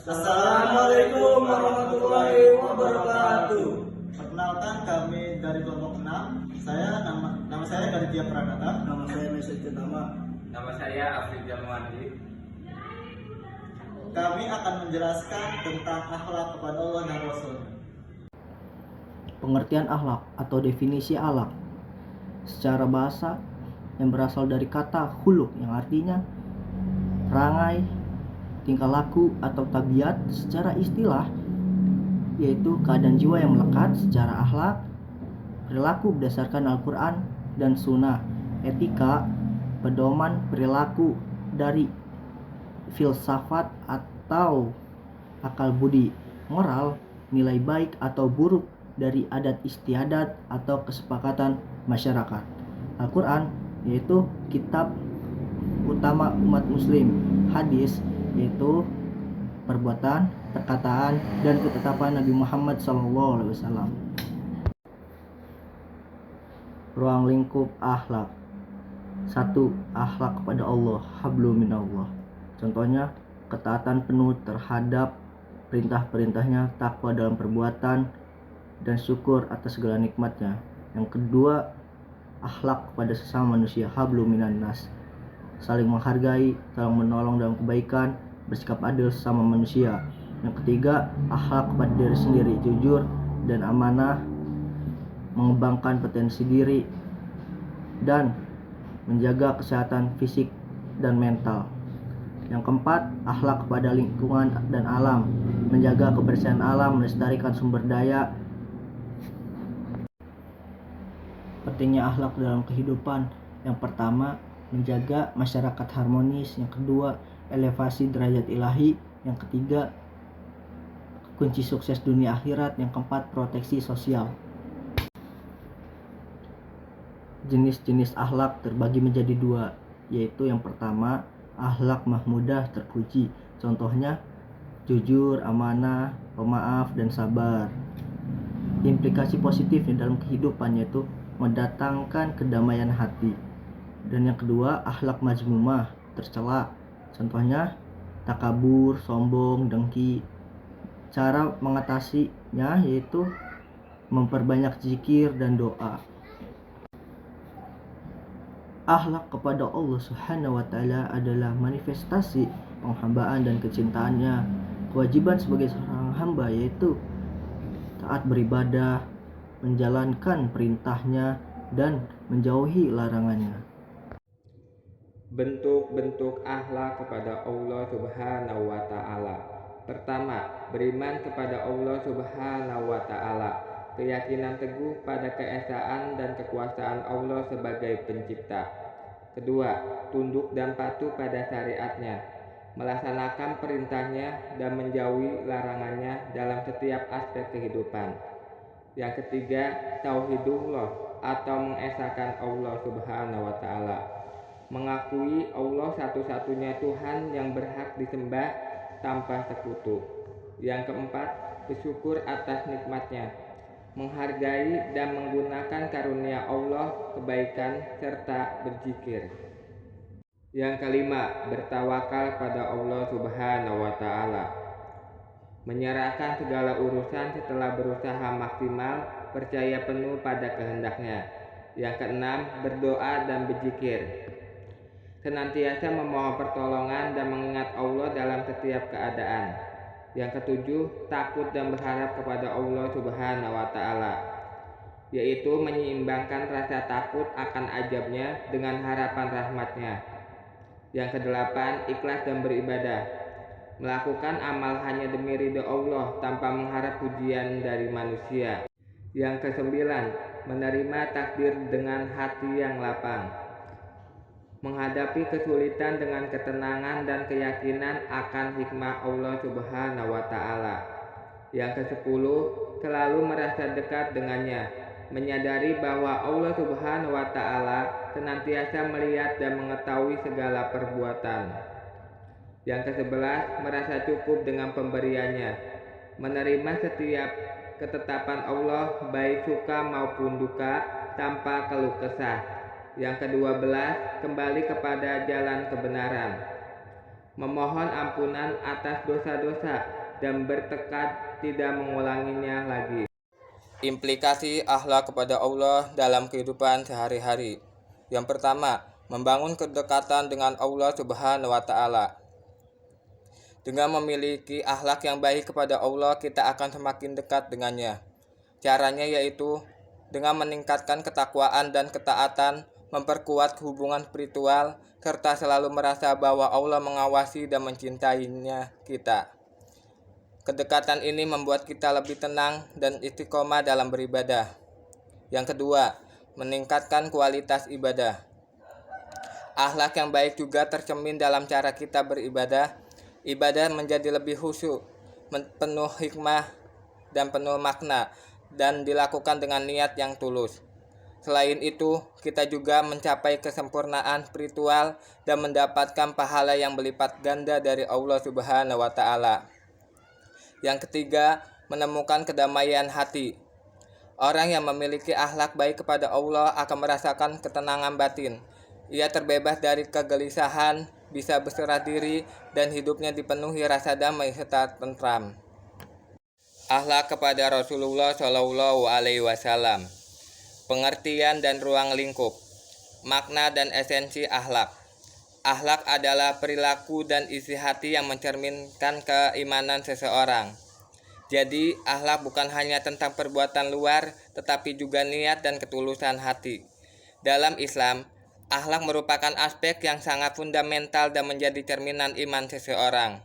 Assalamualaikum warahmatullahi wabarakatuh. Perkenalkan, kami dari kelompok 6. Nama saya Gaditya Pranata. Nama saya Mesut Ketama. Nama saya Afif Jalmandi. Kami akan menjelaskan tentang akhlak kepada Allah dan Rasul. Pengertian akhlak atau definisi akhlak secara bahasa yang berasal dari kata khuluq yang artinya perangai, tingkah laku atau tabiat. Secara istilah yaitu keadaan jiwa yang melekat. Secara akhlak, perilaku berdasarkan Al-Quran dan Sunnah. Etika, pedoman perilaku dari filsafat atau akal budi. Moral, nilai baik atau buruk dari adat istiadat atau kesepakatan masyarakat. Al-Quran yaitu kitab utama umat muslim. Hadis yaitu perbuatan, perkataan, dan ketetapan Nabi Muhammad SAW. Ruang lingkup akhlak. 1. Akhlak kepada Allah, hablum minallah. Contohnya, ketaatan penuh terhadap perintah-perintahnya, takwa dalam perbuatan, dan syukur atas segala nikmatnya. Yang kedua, akhlak kepada sesama manusia, hablum minan nas. Saling menghargai, saling menolong dalam kebaikan, bersikap adil sesama manusia. Yang ketiga, akhlak kepada diri sendiri, jujur dan amanah, mengembangkan potensi diri, dan menjaga kesehatan fisik dan mental. Yang keempat, akhlak kepada lingkungan dan alam, menjaga kebersihan alam, melestarikan sumber daya. Pentingnya akhlak dalam kehidupan. Yang pertama, menjaga masyarakat harmonis. Yang kedua, elevasi derajat ilahi. Yang ketiga, kunci sukses dunia akhirat. Yang keempat, proteksi sosial. Jenis-jenis akhlak terbagi menjadi dua, yaitu yang pertama, akhlak mahmudah terpuji. Contohnya, jujur, amanah, pemaaf, dan sabar. Implikasi positifnya dalam kehidupan yaitu mendatangkan kedamaian hati. Dan yang kedua, akhlak mazmumah, tercela. Contohnya, takabur, sombong, dengki. Cara mengatasinya yaitu memperbanyak zikir dan doa. Akhlak kepada Allah Subhanahu wa Ta'ala adalah manifestasi penghambaan dan kecintaannya. Kewajiban sebagai seorang hamba yaitu taat beribadah, menjalankan perintahnya, dan menjauhi larangannya. Bentuk-bentuk akhlak kepada Allah Subhanahu wa Ta'ala. Pertama, beriman kepada Allah Subhanahu wa Ta'ala. Keyakinan teguh pada keesaan dan kekuasaan Allah sebagai pencipta. Kedua, tunduk dan patuh pada syariatnya, melaksanakan perintahnya dan menjauhi larangannya dalam setiap aspek kehidupan. Yang ketiga, tauhidullah atau mengesahkan Allah Subhanahu wa Ta'ala, mengakui Allah satu-satunya Tuhan yang berhak disembah tanpa sekutu. Yang keempat, bersyukur atas nikmatnya, menghargai dan menggunakan karunia Allah, kebaikan, serta berzikir. Yang kelima, bertawakal pada Allah Subhanahu wa Ta'ala, menyerahkan segala urusan setelah berusaha maksimal, percaya penuh pada kehendaknya. Yang keenam, berdoa dan berzikir, senantiasa memohon pertolongan dan mengingat Allah dalam setiap keadaan. Yang ketujuh, takut dan berharap kepada Allah Subhanahu wa Ta'ala, yaitu menyeimbangkan rasa takut akan azabnya dengan harapan rahmatnya. Yang kedelapan, ikhlas dan beribadah, melakukan amal hanya demi ridho Allah tanpa mengharap pujian dari manusia. Yang kesembilan, menerima takdir dengan hati yang lapang, menghadapi kesulitan dengan ketenangan dan keyakinan akan hikmah Allah Subhanahu wa Ta'ala. Yang kesepuluh, selalu merasa dekat dengannya, menyadari bahwa Allah Subhanahu wa Ta'ala senantiasa melihat dan mengetahui segala perbuatan. Yang kesebelas, merasa cukup dengan pemberiannya, menerima setiap ketetapan Allah baik suka maupun duka tanpa keluh kesah. Yang kedua belas, kembali kepada jalan kebenaran, memohon ampunan atas dosa-dosa, dan bertekad tidak mengulanginya lagi. Implikasi akhlak kepada Allah dalam kehidupan sehari-hari. Yang pertama, membangun kedekatan dengan Allah Subhanahu wa Ta'ala. Dengan memiliki akhlak yang baik kepada Allah, kita akan semakin dekat dengannya. Caranya yaitu dengan meningkatkan ketakwaan dan ketaatan, memperkuat hubungan spiritual, serta selalu merasa bahwa Allah mengawasi dan mencintainya kita. Kedekatan ini membuat kita lebih tenang dan istiqomah dalam beribadah. Yang kedua, meningkatkan kualitas ibadah. Akhlak yang baik juga tercermin dalam cara kita beribadah. Ibadah menjadi lebih khusyuk, penuh hikmah dan penuh makna, dan dilakukan dengan niat yang tulus. Selain itu, kita juga mencapai kesempurnaan spiritual dan mendapatkan pahala yang berlipat ganda dari Allah Subhanahu wa Ta'ala. Yang ketiga, menemukan kedamaian hati. Orang yang memiliki akhlak baik kepada Allah akan merasakan ketenangan batin. Ia terbebas dari kegelisahan, bisa berserah diri, dan hidupnya dipenuhi rasa damai serta tentram. Akhlak kepada Rasulullah Shallallahu Alaihi Wasallam. Pengertian dan ruang lingkup. Makna dan esensi akhlak. Akhlak adalah perilaku dan isi hati yang mencerminkan keimanan seseorang. Jadi, akhlak bukan hanya tentang perbuatan luar, tetapi juga niat dan ketulusan hati. Dalam Islam, akhlak merupakan aspek yang sangat fundamental dan menjadi cerminan iman seseorang.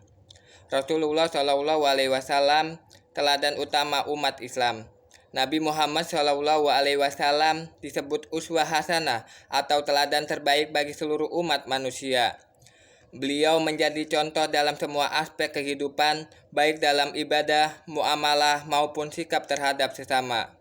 Rasulullah Shallallahu Alaihi Wasallam teladan utama umat Islam. Nabi Muhammad SAW disebut uswah hasanah atau teladan terbaik bagi seluruh umat manusia. Beliau menjadi contoh dalam semua aspek kehidupan, baik dalam ibadah, muamalah maupun sikap terhadap sesama.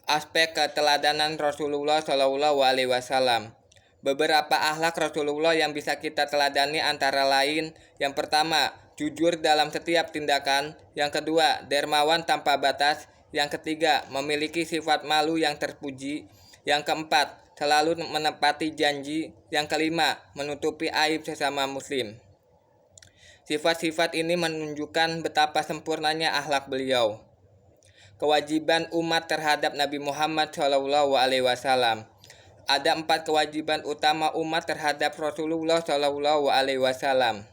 Aspek keteladanan Rasulullah SAW. Beberapa akhlak Rasulullah yang bisa kita teladani antara lain: yang pertama, jujur dalam setiap tindakan; yang kedua, dermawan tanpa batas; yang ketiga, memiliki sifat malu yang terpuji; yang keempat, selalu menepati janji; yang kelima, menutupi aib sesama muslim. Sifat-sifat ini menunjukkan betapa sempurnanya akhlak beliau. Kewajiban umat terhadap Nabi Muhammad SAW. Ada 4 kewajiban utama umat terhadap Rasulullah SAW.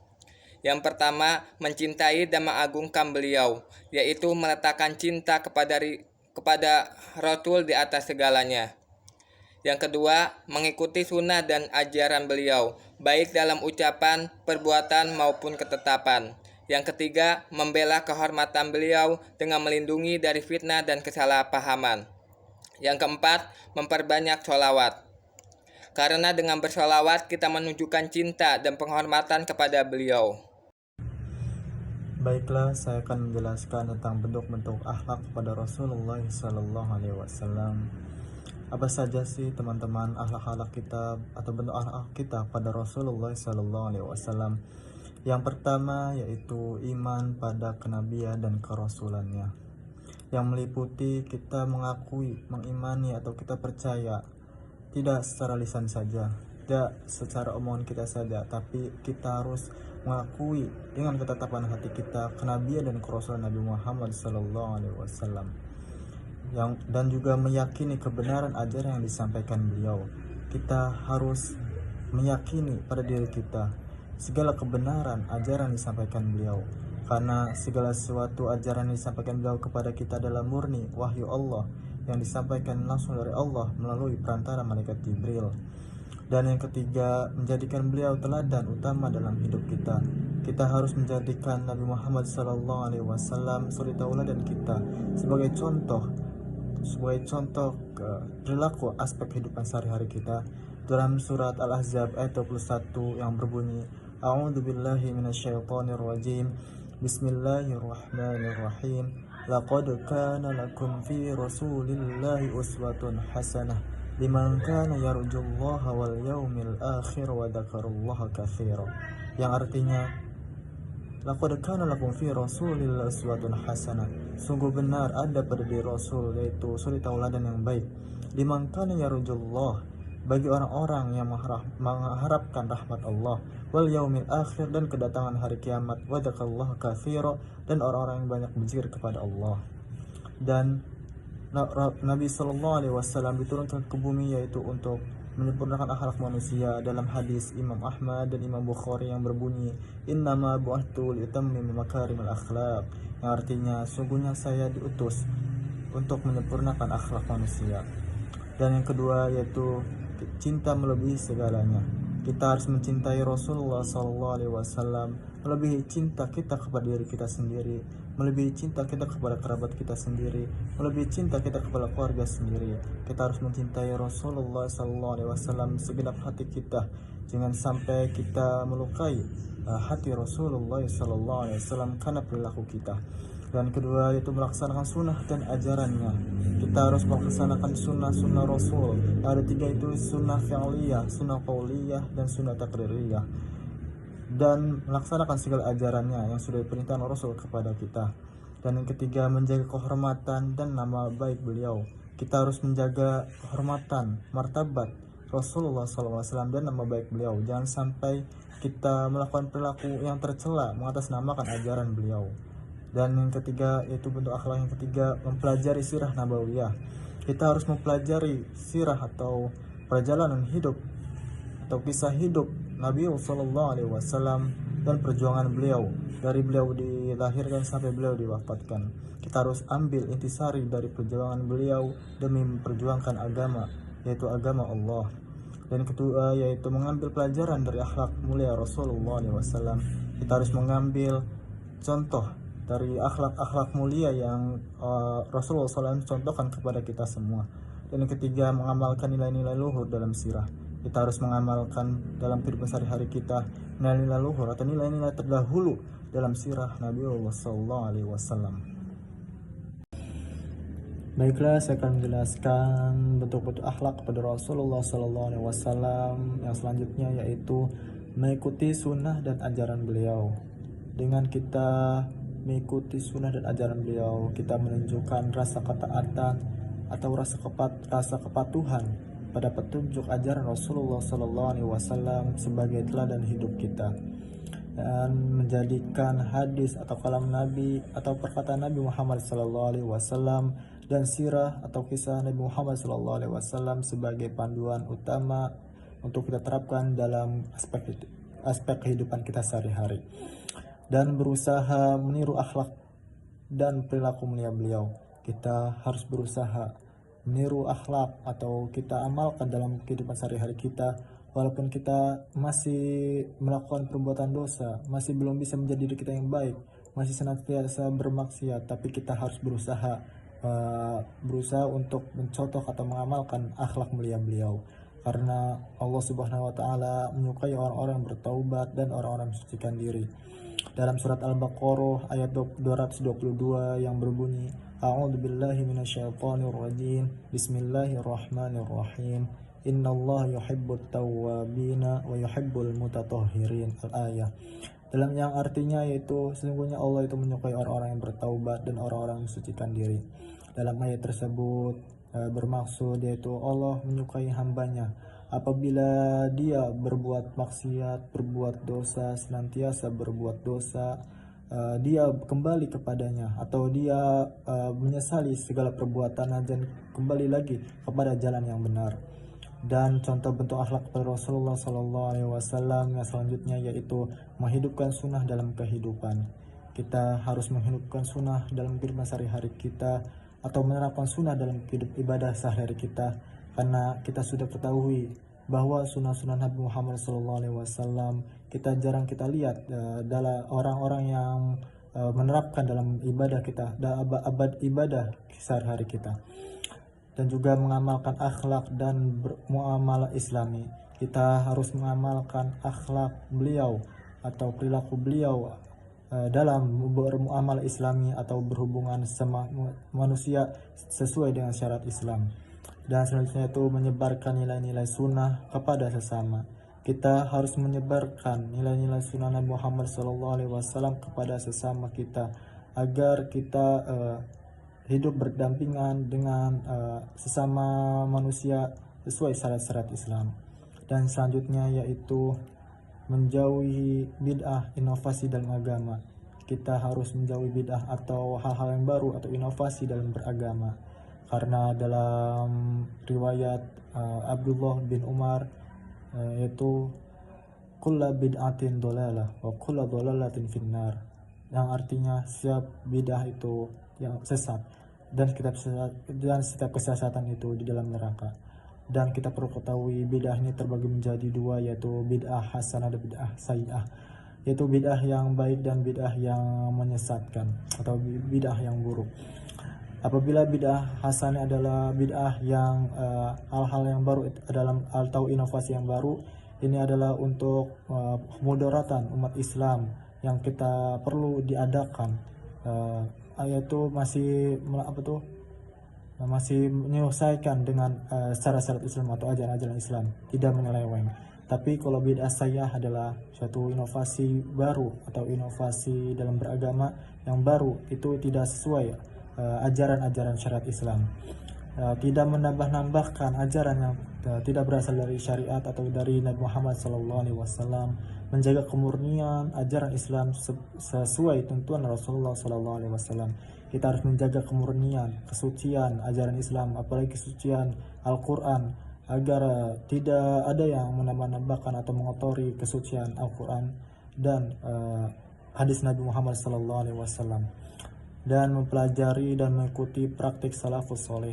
Yang pertama, mencintai dan mengagungkan beliau, yaitu meletakkan cinta kepada Rasul di atas segalanya. Yang kedua, mengikuti sunnah dan ajaran beliau, baik dalam ucapan, perbuatan, maupun ketetapan. Yang ketiga, membela kehormatan beliau dengan melindungi dari fitnah dan kesalahpahaman. Yang keempat, memperbanyak sholawat. Karena dengan bersholawat kita menunjukkan cinta dan penghormatan kepada beliau. Baiklah, saya akan menjelaskan tentang bentuk-bentuk akhlak kepada Rasulullah Sallallahu Alaihi Wasallam. Apa saja sih teman-teman akhlak-akhlak kita atau bentuk akhlak kita pada Rasulullah Sallallahu Alaihi Wasallam? Yang pertama yaitu iman pada kenabian dan kerasulannya, yang meliputi kita mengakui, mengimani atau kita percaya, tidak secara lisan saja, tidak secara omongan kita saja, tapi kita harus mengakui dengan ketetapan hati kita kenabian dan kerasulan Nabi Muhammad SAW, dan juga meyakini kebenaran ajaran yang disampaikan beliau. Kita harus meyakini pada diri kita segala kebenaran ajaran yang disampaikan beliau, karena segala sesuatu ajaran yang disampaikan beliau kepada kita adalah murni wahyu Allah yang disampaikan langsung dari Allah melalui perantara malaikat Jibril. Dan yang ketiga, menjadikan beliau teladan utama dalam hidup kita. Kita harus menjadikan Nabi Muhammad SAW suri tauladan kita sebagai contoh perilaku aspek kehidupan sehari-hari kita. Dalam surat Al-Ahzab ayat 21 yang berbunyi, A'udzubillahi minasyaitonirrajim. Bismillahirrahmanirrahim. Laqad kana lakum fi Rasulillahi uswatun hasanah liman kana yarjullaha wal yaumil akhir wa dzakarallaha katsira. Yang artinya, laqad kana lakum fi Rasulillahi uswatun hasanah. Sungguh benar ada pada diri Rasul, yaitu suri tauladan yang baik. Liman kana yarjullah, bagi orang-orang yang mengharapkan rahmat Allah, wal yaumil akhir, dan kedatangan hari kiamat, wa dzakarallaha katsira, dan orang-orang yang banyak berzikir kepada Allah. Dan Nabi Shallallahu Alaihi Wasallam diturunkan ke bumi yaitu untuk menyempurnakan akhlak manusia. Dalam hadis Imam Ahmad dan Imam Bukhari yang berbunyi, innama bu'athu liutammima makarimal akhlaq, yang artinya sungguhnya saya diutus untuk menyempurnakan akhlak manusia. Dan yang kedua yaitu cinta melebihi segalanya. Kita harus mencintai Rasulullah SAW, melebihi cinta kita kepada diri kita sendiri, melebihi cinta kita kepada kerabat kita sendiri, melebihi cinta kita kepada keluarga sendiri. Kita harus mencintai Rasulullah SAW segenap hati kita. Jangan sampai kita melukai hati Rasulullah SAW karena perilaku kita. Dan kedua yaitu melaksanakan sunnah dan ajarannya. Kita harus melaksanakan sunnah Rasul. Ada tiga itu, sunnah fi'liyah, sunnah qauliyah, dan sunnah takririyah. Dan melaksanakan segala ajarannya yang sudah diperintahkan Rasul kepada kita. Dan yang ketiga, menjaga kehormatan dan nama baik beliau. Kita harus menjaga kehormatan, martabat Rasulullah SAW dan nama baik beliau. Jangan sampai kita melakukan perilaku yang tercela mengatasnamakan ajaran beliau. Dan yang ketiga yaitu bentuk akhlak yang ketiga, mempelajari sirah nabawiyah. Kita harus mempelajari sirah atau perjalanan hidup atau kisah hidup Nabi Sallallahu Alaihi Wasallam dan perjuangan beliau dari beliau dilahirkan sampai beliau diwafatkan. Kita harus ambil intisari dari perjuangan beliau demi memperjuangkan agama, yaitu agama Allah. Dan kedua yaitu mengambil pelajaran dari akhlak mulia Rasulullah SAW. Kita harus mengambil contoh dari akhlak-akhlak mulia yang Rasulullah SAW contohkan kepada kita semua. Dan yang ketiga, mengamalkan nilai-nilai luhur dalam sirah. Kita harus mengamalkan dalam kehidupan sehari-hari kita nilai-nilai luhur atau nilai-nilai terdahulu dalam sirah Nabi Sallallahu Alaihi Wasallam. Baiklah, saya akan menjelaskan bentuk-bentuk akhlak kepada Rasulullah Sallallahu Alaihi Wasallam yang selanjutnya, yaitu mengikuti sunnah dan ajaran beliau. Dengan kita mengikuti sunnah dan ajaran beliau, kita menunjukkan rasa ketaatan atau rasa kepatuhan pada petunjuk ajaran Rasulullah Sallallahu Alaihi Wasallam sebagai teladan hidup kita, dan menjadikan hadis atau kalam Nabi atau perkataan Nabi Muhammad Sallallahu Alaihi Wasallam dan sirah atau kisah Nabi Muhammad Sallallahu Alaihi Wasallam sebagai panduan utama untuk kita terapkan dalam aspek kehidupan kita sehari-hari, dan berusaha meniru akhlak dan perilaku mulia beliau. Kita harus berusaha meniru akhlak atau kita amalkan dalam kehidupan sehari-hari kita, walaupun kita masih melakukan perbuatan dosa, masih belum bisa menjadi diri kita yang baik, masih senantiasa bermaksiat, tapi kita harus berusaha untuk mencontoh atau mengamalkan akhlak mulia beliau, karena Allah Subhanahu wa taala menyukai orang-orang yang bertaubat dan orang-orang mensucikan diri. Dalam surat Al-Baqarah ayat 222 yang berbunyi, A'udzubillahi minasyaitonirrajim, Bismillahirrahmanirrahim, Innallaha yuhibbut tawwabina wa yuhibbul mutatahhirin. Al-ayah. Dalam yang artinya yaitu sesungguhnya Allah itu menyukai orang-orang yang bertaubat dan orang-orang yang mensucikan diri. Dalam ayat tersebut bermaksud yaitu Allah menyukai hambanya apabila dia berbuat maksiat, berbuat dosa, senantiasa berbuat dosa, dia kembali kepadanya atau dia menyesali segala perbuatannya dan kembali lagi kepada jalan yang benar. Dan contoh bentuk akhlak Rasulullah Sallallahu Alaihi Wasallam yang selanjutnya yaitu menghidupkan sunnah dalam kehidupan. Kita harus menghidupkan sunnah dalam kehidupan sehari-hari kita atau menerapkan sunnah dalam hidup ibadah sehari-hari kita, karena kita sudah ketahui bahwa sunnah-sunnah Nabi Muhammad SAW kita jarang kita lihat dalam orang-orang yang menerapkan dalam ibadah kita, ibadah sehari-hari kita. Dan juga mengamalkan akhlak dan muamalah islami. Kita harus mengamalkan akhlak beliau atau perilaku beliau dalam bermuamalah islami atau berhubungan sama manusia sesuai dengan syarat Islam. Dan selanjutnya itu menyebarkan nilai-nilai sunnah kepada sesama. Kita harus menyebarkan nilai-nilai sunnah Nabi Muhammad SAW kepada sesama kita agar kita hidup berdampingan dengan sesama manusia sesuai syarat-syarat Islam. Dan selanjutnya yaitu menjauhi bid'ah, inovasi dalam agama. Kita harus menjauhi bid'ah atau hal-hal yang baru atau inovasi dalam beragama. Karena dalam riwayat Abdullah bin Umar yaitu kulla bid'atin dolalah wa kulla dolalatin finnar, yang artinya setiap bid'ah itu yang sesat dan setiap kesesatan itu di dalam neraka. Dan kita perlu ketahui bid'ah ini terbagi menjadi dua, yaitu bid'ah hasanah dan bid'ah sayyi'ah, yaitu bid'ah yang baik dan bid'ah yang menyesatkan atau bid'ah yang buruk. Apabila bid'ah hasanah adalah bid'ah yang hal-hal yang baru dalam atau inovasi yang baru, ini adalah untuk kemudaratan umat Islam yang kita perlu diadakan, yaitu masih menyelesaikan dengan syarat-syarat Islam atau ajaran-ajaran Islam, tidak menyeleweng. Tapi kalau bid'ah sayyi'ah adalah suatu inovasi baru atau inovasi dalam beragama yang baru, itu tidak sesuai ajaran-ajaran syariat Islam, tidak menambah-nambahkan ajaran yang tidak berasal dari syariat atau dari Nabi Muhammad SAW, menjaga kemurnian ajaran Islam sesuai tuntunan Rasulullah SAW. Kita harus menjaga kemurnian, kesucian ajaran Islam, apalagi kesucian Al-Quran, agar tidak ada yang menambah-nambahkan atau mengotori kesucian Al-Quran dan hadis Nabi Muhammad SAW. Dan mempelajari dan mengikuti praktik salafus soleh.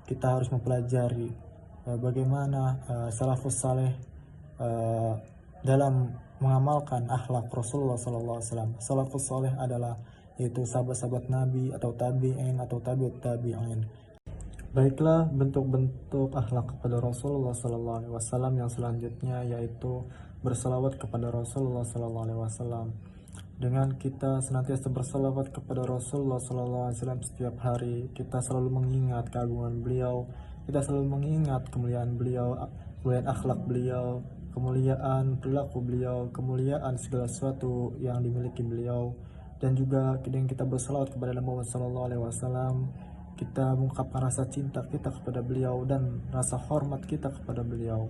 Kita harus mempelajari bagaimana salafus saleh dalam mengamalkan akhlak Rasulullah SAW. Salafus soleh adalah yaitu sahabat-sahabat Nabi atau tabi'in atau tabi'ut tabi'in. Baiklah, bentuk-bentuk akhlak kepada Rasulullah SAW yang selanjutnya yaitu berselawat kepada Rasulullah SAW. Dengan kita senantiasa berselawat kepada Rasulullah SAW setiap hari, kita selalu mengingat keagungan beliau, kita selalu mengingat kemuliaan beliau, kemuliaan akhlak beliau, kemuliaan perilaku beliau, kemuliaan segala sesuatu yang dimiliki beliau. Dan juga dengan kita berselawat kepada Nabi Muhammad SAW, kita mengungkapkan rasa cinta kita kepada beliau dan rasa hormat kita kepada beliau,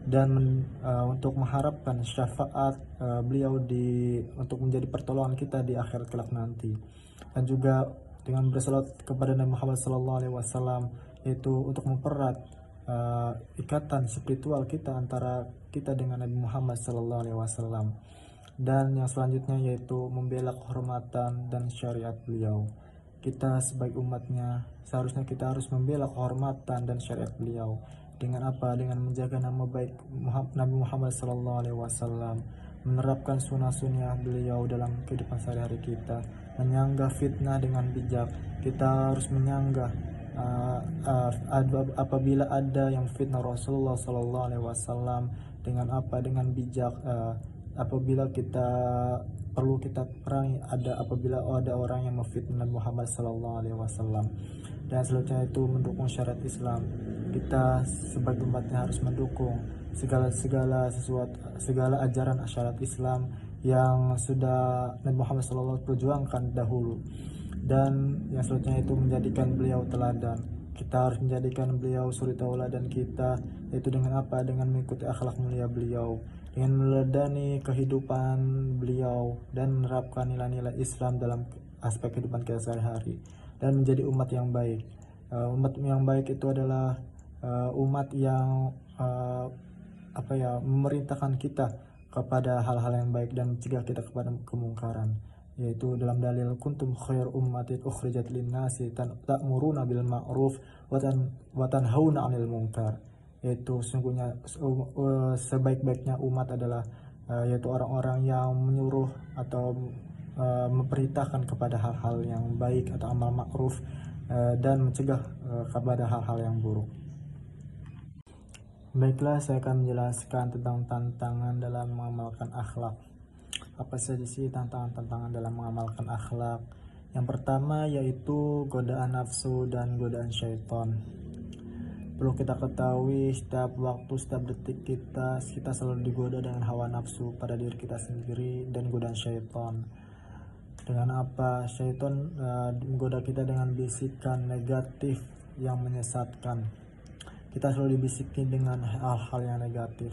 dan untuk mengharapkan syafaat beliau untuk menjadi pertolongan kita di akhirat kelak nanti. Dan juga dengan berselawat kepada Nabi Muhammad SAW yaitu untuk mempererat ikatan spiritual kita antara kita dengan Nabi Muhammad SAW. Dan yang selanjutnya yaitu membela kehormatan dan syariat beliau. Kita sebagai umatnya seharusnya kita harus membela kehormatan dan syariat beliau. Dengan apa? Dengan menjaga nama baik Nabi Muhammad SAW, menerapkan sunnah-sunnah beliau dalam kehidupan sehari-hari kita, menyanggah fitnah dengan bijak. Kita harus menyanggah apabila ada yang fitnah Rasulullah SAW dengan apa? Dengan bijak. Apabila kita perlu kita perangi apabila ada orang yang memfitnah Nabi Muhammad SAW. Dan selanjutnya itu mendukung syariat Islam. Kita sebagai umatnya harus mendukung segala ajaran syariat Islam yang sudah Nabi Muhammad SAW perjuangkan dahulu. Dan yang selanjutnya itu menjadikan beliau teladan. Kita harus menjadikan beliau suri tauladan kita, yaitu dengan apa? Dengan mengikuti akhlak mulia beliau, dengan meneladani kehidupan beliau dan menerapkan nilai-nilai Islam dalam aspek kehidupan kita sehari-hari, dan menjadi umat yang baik. Umat yang baik itu adalah umat yang memerintahkan kita kepada hal-hal yang baik dan mencegah kita kepada kemungkaran, yaitu dalam dalil kuntum khair ummatin ukhrijat linnasi ta'muruna bil ma'ruf wa tanhauna 'anil munkar, yaitu sungguhnya sebaik-baiknya umat adalah yaitu orang-orang yang menyuruh atau memperintahkan kepada hal-hal yang baik atau amal ma'ruf dan mencegah kepada hal-hal yang buruk. Baiklah, saya akan menjelaskan tentang tantangan dalam mengamalkan akhlak. Apa saja sih tantangan dalam mengamalkan akhlak? Yang pertama yaitu godaan nafsu dan godaan syaitan. Perlu kita ketahui setiap waktu, setiap detik kita selalu digoda dengan hawa nafsu pada diri kita sendiri dan godaan syaitan. Dengan apa? Syaitan menggoda kita dengan bisikan negatif yang menyesatkan. kita selalu dibisikin dengan hal-hal yang negatif.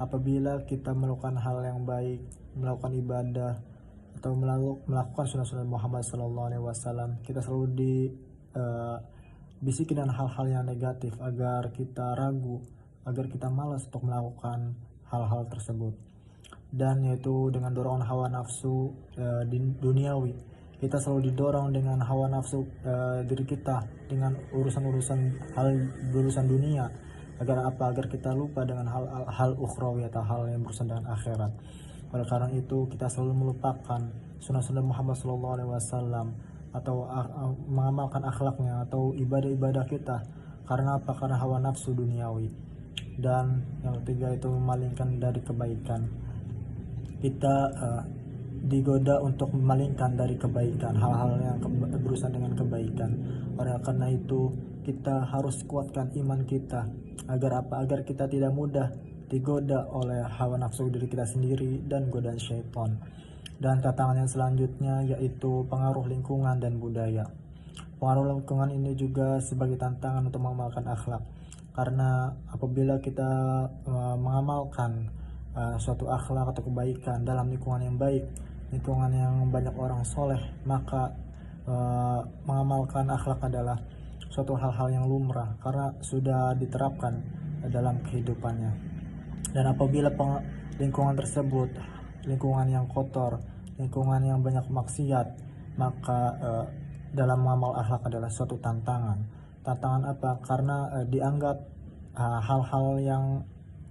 Apabila kita melakukan hal yang baik, melakukan ibadah atau melakukan sunnah-sunnah Muhammad SAW, kita selalu dibisikin dengan hal-hal yang negatif agar kita ragu, agar kita malas untuk melakukan hal-hal tersebut. Dan yaitu dengan dorongan hawa nafsu di duniawi, kita selalu didorong dengan hawa nafsu diri kita dengan urusan dunia, agar kita lupa dengan hal ukhrawi atau hal yang berurusan dengan akhirat. Oleh karena itu kita selalu melupakan sunnah-sunnah Muhammad SAW atau mengamalkan akhlaknya atau ibadah-ibadah kita. Karena apa? Karena hawa nafsu duniawi. Dan yang ketiga itu memalingkan dari kebaikan. Kita digoda untuk memalingkan dari kebaikan, hal-hal yang berurusan dengan kebaikan. Oleh karena itu kita harus kuatkan iman kita agar kita tidak mudah digoda oleh hawa nafsu diri kita sendiri dan godaan syaitan. Dan tantangan yang selanjutnya yaitu pengaruh lingkungan dan budaya. Pengaruh lingkungan ini juga sebagai tantangan untuk mengamalkan akhlak, karena apabila kita mengamalkan suatu akhlak atau kebaikan dalam lingkungan yang baik, lingkungan yang banyak orang soleh, maka mengamalkan akhlak adalah suatu hal-hal yang lumrah karena sudah diterapkan dalam kehidupannya. Dan apabila lingkungan tersebut lingkungan yang kotor, lingkungan yang banyak maksiat, maka dalam mengamal akhlak adalah suatu tantangan. Tantangan apa? Karena dianggap hal-hal yang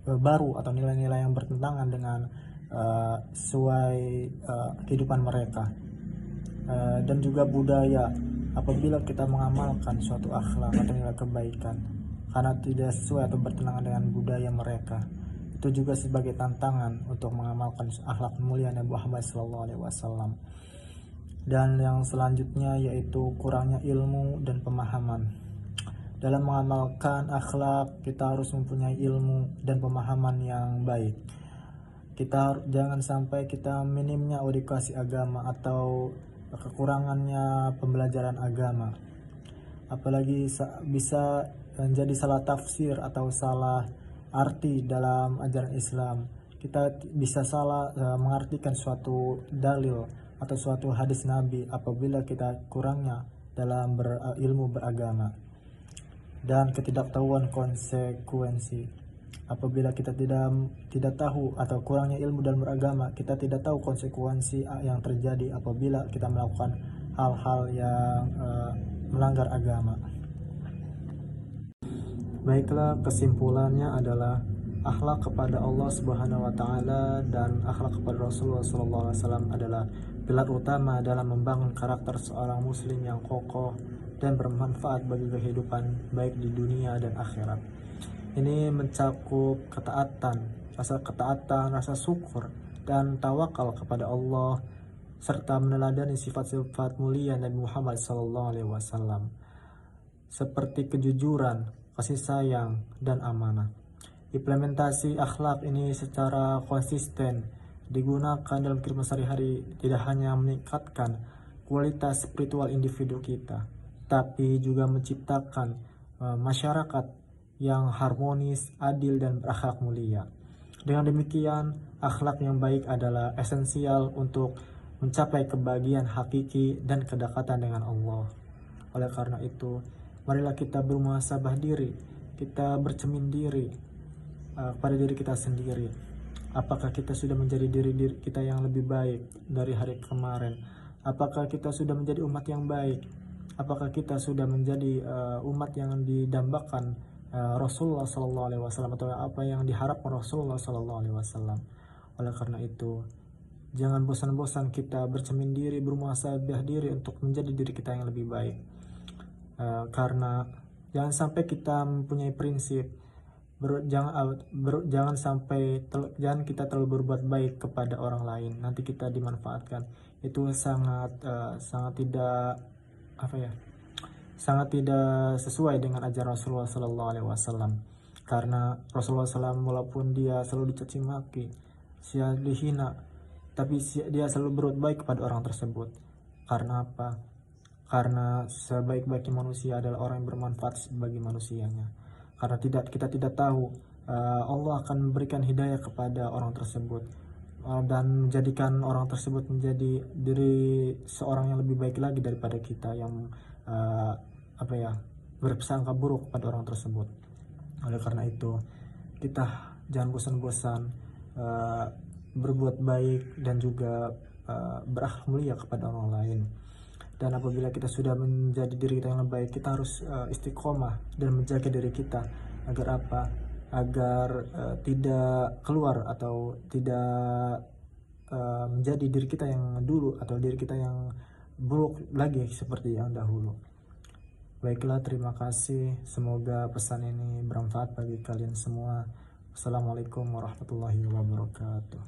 baru atau nilai-nilai yang bertentangan dengan sesuai kehidupan mereka. Dan juga budaya, apabila kita mengamalkan suatu akhlak atau nilai kebaikan karena tidak sesuai atau bertentangan dengan budaya mereka, itu juga sebagai tantangan untuk mengamalkan akhlak mulia Nabi Muhammad SAW. Dan yang selanjutnya yaitu kurangnya ilmu dan pemahaman. Dalam mengamalkan akhlak, kita harus mempunyai ilmu dan pemahaman yang baik. Kita jangan sampai kita minimnya edukasi agama atau kekurangannya pembelajaran agama. Apalagi bisa menjadi salah tafsir atau salah arti dalam ajaran Islam. Kita bisa salah mengartikan suatu dalil atau suatu hadis Nabi apabila kita kurangnya dalam berilmu beragama. Dan ketidaktahuan konsekuensi, apabila kita tidak tahu atau kurangnya ilmu dalam beragama, kita tidak tahu konsekuensi yang terjadi apabila kita melakukan hal-hal yang melanggar agama. Baiklah, kesimpulannya adalah akhlak kepada Allah Subhanahu wa taala dan akhlak kepada Rasulullah sallallahu alaihi wasallam adalah pilar utama dalam membangun karakter seorang muslim yang kokoh dan bermanfaat bagi kehidupan baik di dunia dan akhirat. Ini mencakup ketaatan, rasa syukur dan tawakal kepada Allah serta meneladani sifat-sifat mulia Nabi Muhammad SAW seperti kejujuran, kasih sayang, dan amanah. Implementasi akhlak ini secara konsisten digunakan dalam kehidupan sehari-hari tidak hanya meningkatkan kualitas spiritual individu kita, tapi juga menciptakan masyarakat yang harmonis, adil, dan berakhlak mulia. Dengan demikian, akhlak yang baik adalah esensial untuk mencapai kebahagiaan hakiki dan kedekatan dengan Allah. Oleh karena itu, marilah kita bermuhasabah diri, kita bercermin diri pada diri kita sendiri. Apakah kita sudah menjadi diri kita yang lebih baik dari hari kemarin? Apakah kita sudah menjadi umat yang baik? Apakah kita sudah menjadi umat yang didambakan Rasulullah SAW atau apa yang diharapkan Rasulullah SAW? Oleh karena itu, jangan bosan-bosan kita bercermin diri, bermuhasabah diri untuk menjadi diri kita yang lebih baik. Karena jangan sampai kita mempunyai prinsip jangan kita terlalu berbuat baik kepada orang lain, nanti kita dimanfaatkan. Itu sangat tidak sesuai dengan ajaran Rasulullah SAW. Karena Rasulullah SAW walaupun dia selalu dicaci maki, dihina, tapi dia selalu berbuat baik kepada orang tersebut. Karena apa? Karena sebaik-baiknya manusia adalah orang yang bermanfaat bagi manusianya. karena kita tidak tahu Allah akan memberikan hidayah kepada orang tersebut dan menjadikan orang tersebut menjadi diri seorang yang lebih baik lagi daripada kita yang berprasangka buruk pada orang tersebut. Oleh karena itu kita jangan bosan-bosan berbuat baik dan juga berakhlak mulia kepada orang lain. Dan apabila kita sudah menjadi diri kita yang lebih baik, kita harus istiqomah dan menjaga diri kita agar tidak keluar atau tidak menjadi diri kita yang dulu atau diri kita yang buruk lagi seperti yang dahulu. Baiklah, terima kasih. Semoga pesan ini bermanfaat bagi kalian semua. Assalamualaikum warahmatullahi wabarakatuh.